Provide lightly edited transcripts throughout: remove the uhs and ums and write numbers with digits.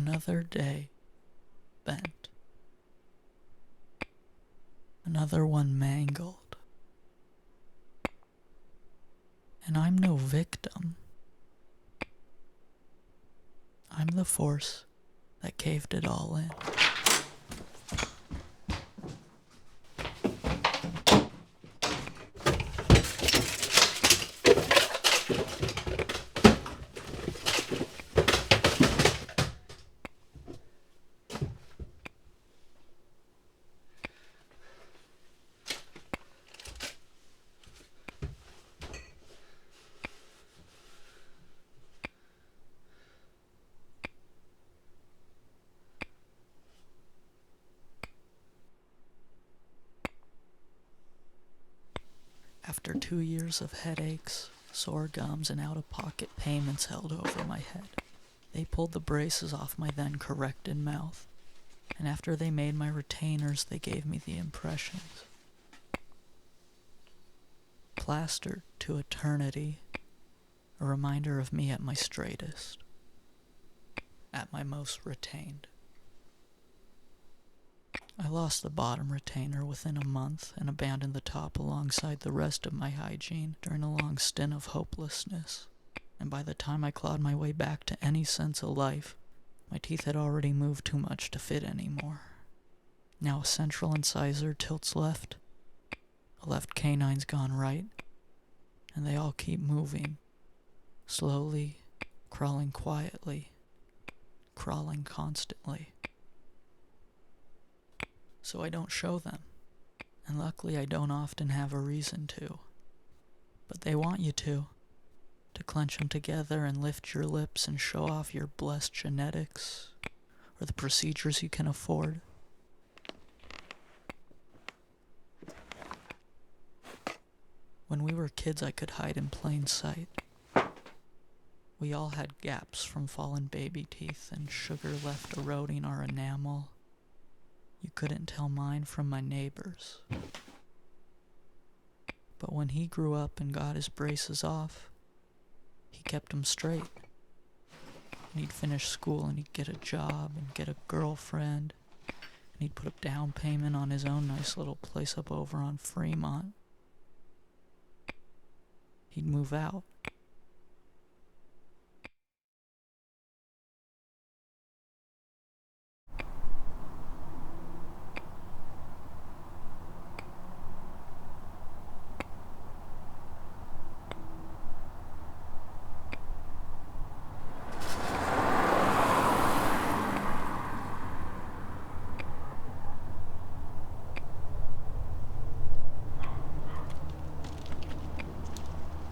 Another day bent. Another one mangled. And I'm no victim. I'm the force that caved it all in. After 2 years of headaches, sore gums, and out-of-pocket payments held over my head, they pulled the braces off my then corrected mouth, and after they made my retainers, they gave me the impressions. Plastered to eternity, a reminder of me at my straightest, at my most retained. I lost the bottom retainer within a month and abandoned the top alongside the rest of my hygiene during a long stint of hopelessness. And by the time I clawed my way back to any sense of life, my teeth had already moved too much to fit anymore. Now a central incisor tilts left, a left canine's gone right, and they all keep moving, slowly, crawling quietly, crawling constantly. So I don't show them, and luckily I don't often have a reason to. But they want you to clench them together and lift your lips and show off your blessed genetics, or the procedures you can afford. When we were kids, I could hide in plain sight. We all had gaps from fallen baby teeth and sugar left eroding our enamel. You couldn't tell mine from my neighbor's. But when he grew up and got his braces off, he kept them straight. And he'd finish school and he'd get a job and get a girlfriend. And he'd put a down payment on his own nice little place up over on Fremont. He'd move out.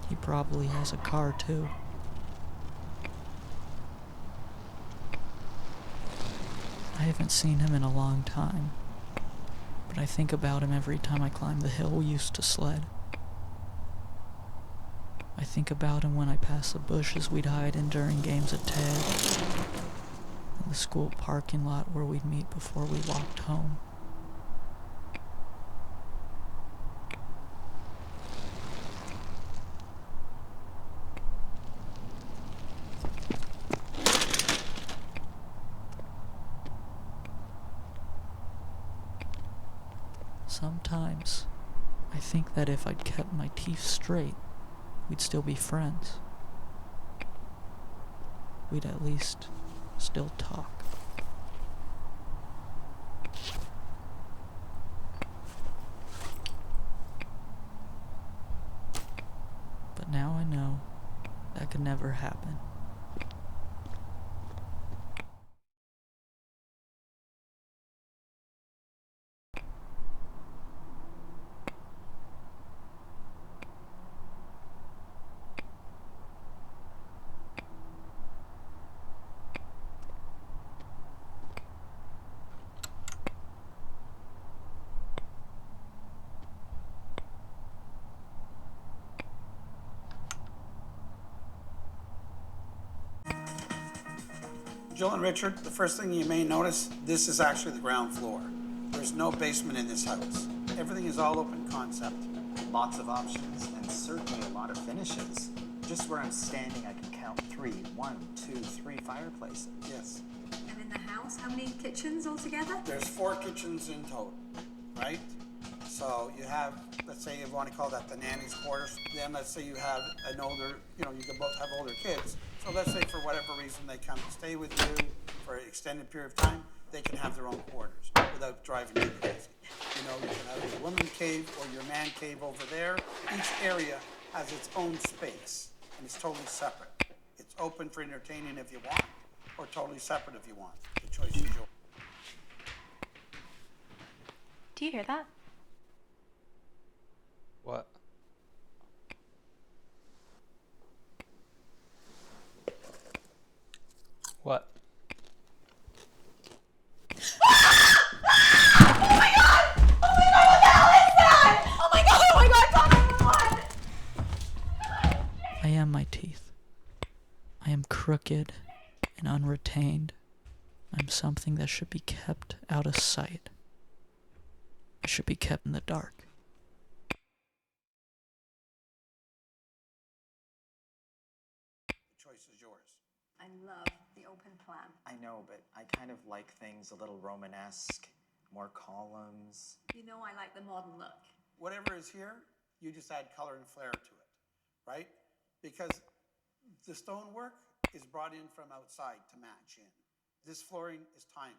He probably has a car too. I haven't seen him in a long time, but I think about him every time I climb the hill we used to sled. I think about him when I pass the bushes we'd hide in during games of tag, in the school parking lot where we'd meet before we walked home. Sometimes, I think that if I'd kept my teeth straight, we'd still be friends. We'd at least still talk. But now I know that could never happen. Jill and Richard, the first thing you may notice, this is actually the ground floor. There's no basement in this house. Everything is all open concept. Lots of options, and certainly a lot of finishes. Just where I'm standing, I can count 3, 1, 2, 3 fireplaces. Yes. And in the house, how many kitchens altogether? There's 4 kitchens in total, right? So you have, let's say you want to call that the nanny's quarters. Then let's say you have an older, you can both have older kids. So let's say for whatever reason they come to stay with you for an extended period of time, they can have their own quarters without driving you crazy. You can have your woman cave or your man cave over there. Each area has its own space and it's totally separate. It's open for entertaining if you want, or totally separate if you want. The choice is yours. Do you hear that? What? What? I am my teeth. I am crooked and unretained. I'm something that should be kept out of sight. I should be kept in the dark. The choice is yours. I love the open plan. I know, but I kind of like things a little Romanesque, more columns. You know I like the modern look. Whatever is here, you just add color and flair to it, right? Because the stonework is brought in from outside to match in. This flooring is timeless.